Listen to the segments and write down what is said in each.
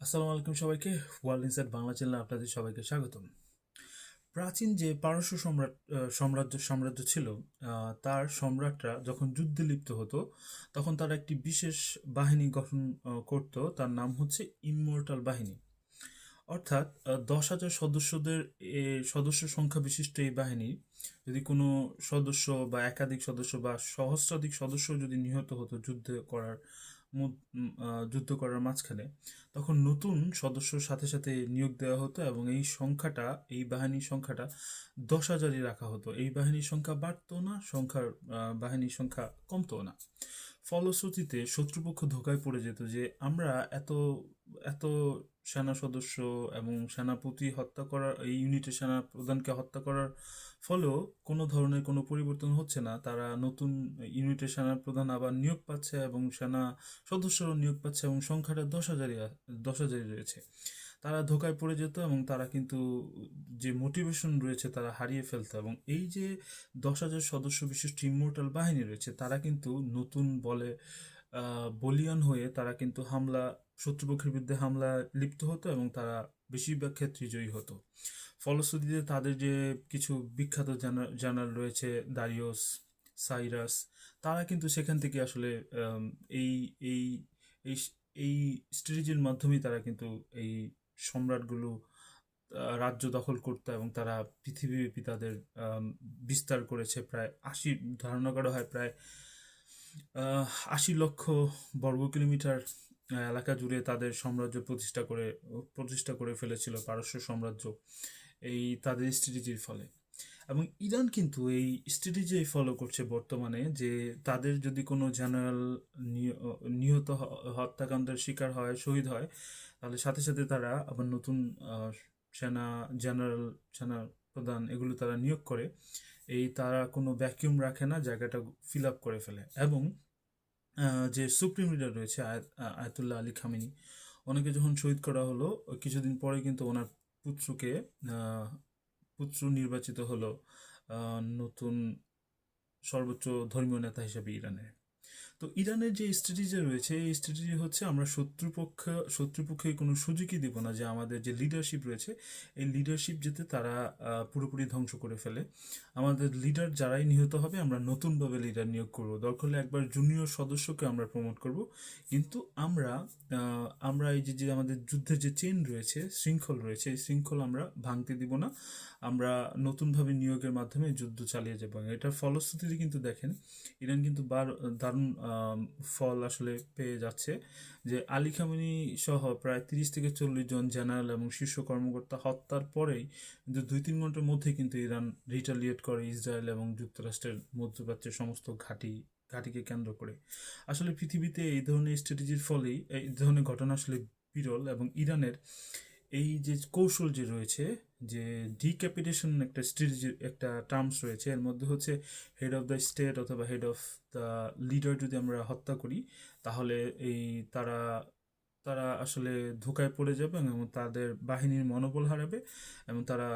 আসসালামু আলাইকুম সবাইকে। ওয়ার্ল্ড ইনসাইড বাংলা চ্যানেলে আপনাদের সবাইকে স্বাগতম। প্রাচীন যে পারস্য সাম্রাজ্য ছিল, তার সম্রাটরা যখন যুদ্ধে লিপ্ত হতো তখন তারা একটি বিশেষ বাহিনী গঠন করত। তার নাম হচ্ছে ইমমর্টাল বাহিনী। অর্থাৎ 10,000 সদস্য সংখ্যা বিশিষ্ট এই বাহিনী যদি কোনো সদস্য বা একাধিক সদস্য বা সহস্রাধিক সদস্য যদি নিহত হতো যুদ্ধ করার মাঝখানে, তখন নতুন সদস্যর সাথে সাথে নিয়োগ দেওয়া হতো এবং এই বাহিনীর সংখ্যাটা 10,000-ই রাখা হতো। এই বাহিনীর সংখ্যা বাড়তো না, বাহিনীর সংখ্যা কমতো না। ফলশ্রুতিতে শত্রুপক্ষ ধোঁকায় পড়ে যেত যে আমরা এত এত সেনা সদস্য এবং সেনাপতি হত্যা করার, এই ইউনিটের সেনা প্রধানকে হত্যা করার ফলেও কোনো ধরনের কোনো পরিবর্তন হচ্ছে না। তারা নতুন ইউনিটের সেনা প্রধান আবার নিয়োগ পাচ্ছে এবং সেনা সদস্যরাও নিয়োগ পাচ্ছে এবং সংখ্যাটা 10,000-ই রয়েছে। তারা ধোঁকায় পড়ে যেত এবং তারা কিন্তু যে মোটিভেশন রয়েছে তারা হারিয়ে ফেলতো। এবং এই যে 10,000 সদস্য বিশিষ্ট ইmmortal বাহিনী রয়েছে, তারা কিন্তু নতুন বলে বলিয়ান হয়ে তারা কিন্তু শত্রুপক্ষের বিরুদ্ধে হামলা লিপ্ত হতো এবং তারা বেশিরভাগ ক্ষেত্রে জয়ী হতো। ফলশ্রুতিতে তাদের যে কিছু বিখ্যাত জার্নাল রয়েছে, দারিওস, সাইরাস, তারা কিন্তু সেখান থেকে আসলে আম, এই এই এই এই স্ট্র্যাটেজির মাধ্যমেই তারা কিন্তু এই সম্রাটগুলো রাজ্য দখল করতো এবং তারা পৃথিবীব্যাপী তাদের আম, বিস্তার করেছে। ধারণা করা হয় প্রায় 80 লক্ষ বর্গ কিলোমিটার এলাকা জুড়ে তাদের সাম্রাজ্য প্রতিষ্ঠা করে ফেলেছিল পারস্য সাম্রাজ্য, এই তাদের স্ট্র্যাটেজির ফলে। এবং ইরান কিন্তু এই স্ট্র্যাটেজি ফলো করছে বর্তমানে, যে তাদের যদি কোনো জেনারেল হত্যাকাণ্ডের শিকার হয়, শহীদ হয়, তাহলে সাথে সাথে তারা আবার নতুন আহ, সেনা জেনারেল, সেনা প্রধান এগুলো তারা নিয়োগ করে। তারা কোনো ভ্যাকিউম রাখে না, জায়গাটা ফিল আপ করে ফেলে। এবং যে সুপ্রিম লিডার রয়েছে আয়াতুল্লাহ আলী খামেনি, ওনাকে যখন শহীদ করা হলো, কিছুদিন পরে কিন্তু ওনার পুত্রকে আহ, পুত্র নির্বাচিত হলো নতুন সর্বোচ্চ ধর্মীয় নেতা হিসেবে ইরানের। তো ইরানের যে স্ট্র্যাটেজি রয়েছে, এই স্ট্র্যাটেজি হচ্ছে আমরা শত্রুপক্ষে কোনো সুযোগই দিব না যে আমাদের যে লিডারশিপ রয়েছে, এই লিডারশিপ যাতে তারা পুরোপুরি ধ্বংস করে ফেলে। আমাদের লিডার যারাই নিহত হবে, আমরা নতুনভাবে লিডার নিয়োগ করব। দরকার হলে একবার জুনিয়র সদস্যকে আমরা প্রমোট করব, কিন্তু আমরা এই যে যে আমাদের যুদ্ধের যে চেন রয়েছে, শৃঙ্খল রয়েছে, এই শৃঙ্খল আমরা ভাঙতে দিব না। আমরা নতুনভাবে নিয়োগের মাধ্যমে যুদ্ধ চালিয়ে যাবো। এটার ফলশ্রুতিতে কিন্তু দেখেন, ইরান কিন্তু দারুণ ফল আসলে পেয়ে যাচ্ছে। যে আলী খামেনি সহ প্রায় 30 থেকে 40 জন জেনারেল এবং শীর্ষ কর্মকর্তা হত্যার পরেই কিন্তু 2-3 ঘন্টার মধ্যে কিন্তু ইরান রিটালিয়েট করে ইসরায়েল এবং যুক্তরাষ্ট্রের মধ্যপ্রাচ্যের সমস্ত ঘাঁটিকে কেন্দ্র করে। আসলে পৃথিবীতে এই ধরনের স্ট্র্যাটেজির ফলেই এই ধরনের ঘটনা আসলে বিরল। এবং ইরানের এই যে কৌশল যে রয়েছে, যে ডিক্যাপিটেশন একটা স্ট্র্যাটেজি, একটা টার্মস রয়েছে, এর মধ্যে হচ্ছে হেড অফ দ্য স্টেট অথবা হেড অফ দ্য লিডার যদি আমরা হত্যা করি, তাহলে এই তারা তারা আসলে ধোঁকায় পড়ে যাবে এবং তাদের বাহিনীর মনোবল হারাবে এবং তারা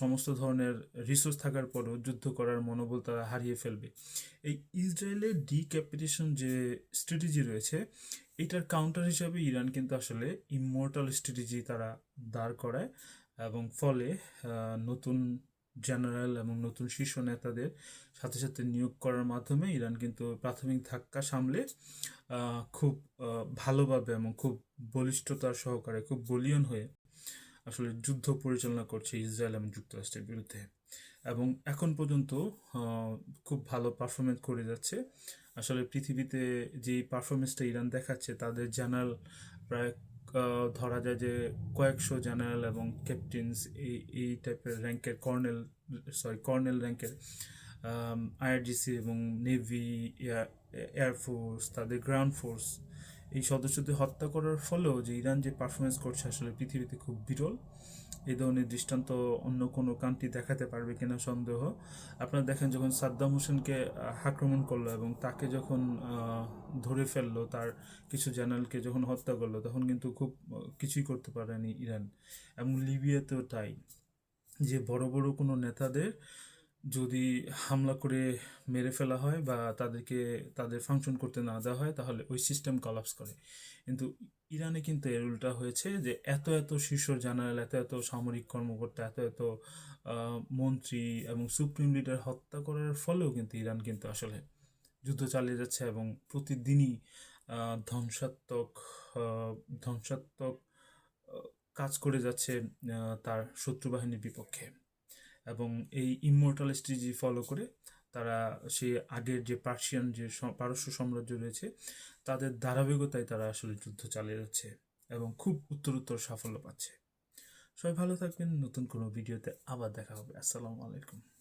সমস্ত ধরনের রিসোর্স থাকার পরেও যুদ্ধ করার মনোবল তারা হারিয়ে ফেলবে। এই ইসরায়েলের ডিক্যাপিটেশন যে স্ট্র্যাটেজি রয়েছে, এটার কাউন্টার হিসাবে ইরান কিন্তু আসলে ইমমর্টাল স্ট্র্যাটেজি তারা দাঁড় করায়। এবং ফলে নতুন জেনারেল এবং নতুন শীর্ষ নেতাদের সাথে সাথে নিয়োগ করার মাধ্যমে ইরান কিন্তু প্রাথমিক ধাক্কা সামলে খুব ভালোভাবে এবং খুব বলিষ্ঠতার সহকারে, খুব বলিয়ান হয়ে আসলে যুদ্ধ পরিচালনা করছে ইসরায়েল এবং যুক্তরাষ্ট্রের বিরুদ্ধে। এবং এখন পর্যন্ত খুব ভালো পারফরমেন্স করে যাচ্ছে। আসলে পৃথিবীতে যেই পারফরমেন্সটা ইরান দেখাচ্ছে, তাদের জেনারেল প্রায় ধরা যায় যে কয়েকশো জেনারেল এবং ক্যাপ্টেন্স, এই টাইপের র্যাঙ্কের কর্নেল র্যাঙ্কের আইআরজিসি এবং নেভি, এয়ারফোর্স, তাদের গ্রাউন্ড ফোর্স, এই সদস্যদের হত্যা করার ফলেও যে ইরান যে পারফরমেন্স করছে আসলে পৃথিবীতে খুব বিরল। এই ধরনের দৃষ্টান্ত অন্য কোনো কান্ট্রি দেখাতে পারবে কিনা সন্দেহ। আপনারা দেখেন, যখন সাদ্দাম হোসেনকে আক্রমণ করলো এবং তাকে যখন ধরে ফেললো, তার কিছু জেনারেলকে যখন হত্যা করলো, তখন কিন্তু খুব কিছুই করতে পারেনি ইরান। এবং লিবিয়াতেও তাই, যে বড় বড় কোনো নেতাদের যদি হামলা করে মেরে ফেলা হয় বা তাদেরকে তাদের ফাংশন করতে না দেওয়া হয় তাহলে ওই সিস্টেম কলাপস করে। কিন্তু ইরানে কিন্তু এর উল্টা হয়েছে যে এত এত শীর্ষ জেনারেল, এত এত সামরিক কর্মকর্তা, এত এত মন্ত্রী এবং সুপ্রিম লিডার হত্যা করার ফলেও কিন্তু ইরান কিন্তু আসলে যুদ্ধ চালিয়ে যাচ্ছে এবং প্রতিদিনই ধ্বংসাত্মক ধ্বংসাত্মক আহ, কাজ করে যাচ্ছে তার শত্রু বাহিনীর বিপক্ষে। এবং এই ইমমর্টাল স্ট্র্যাটেজি ফলো করে তারা সে আগের যে পার্সিয়ান যে পারস্য সাম্রাজ্য রয়েছে তাদের ধারাবাহিকতায় তারা আসলে যুদ্ধ চালিয়ে যাচ্ছে এবং খুব উত্তরোত্তর সাফল্য পাচ্ছে। সবাই ভালো থাকবেন, নতুন কোনো ভিডিওতে আবার দেখা হবে। আসসালামু আলাইকুম।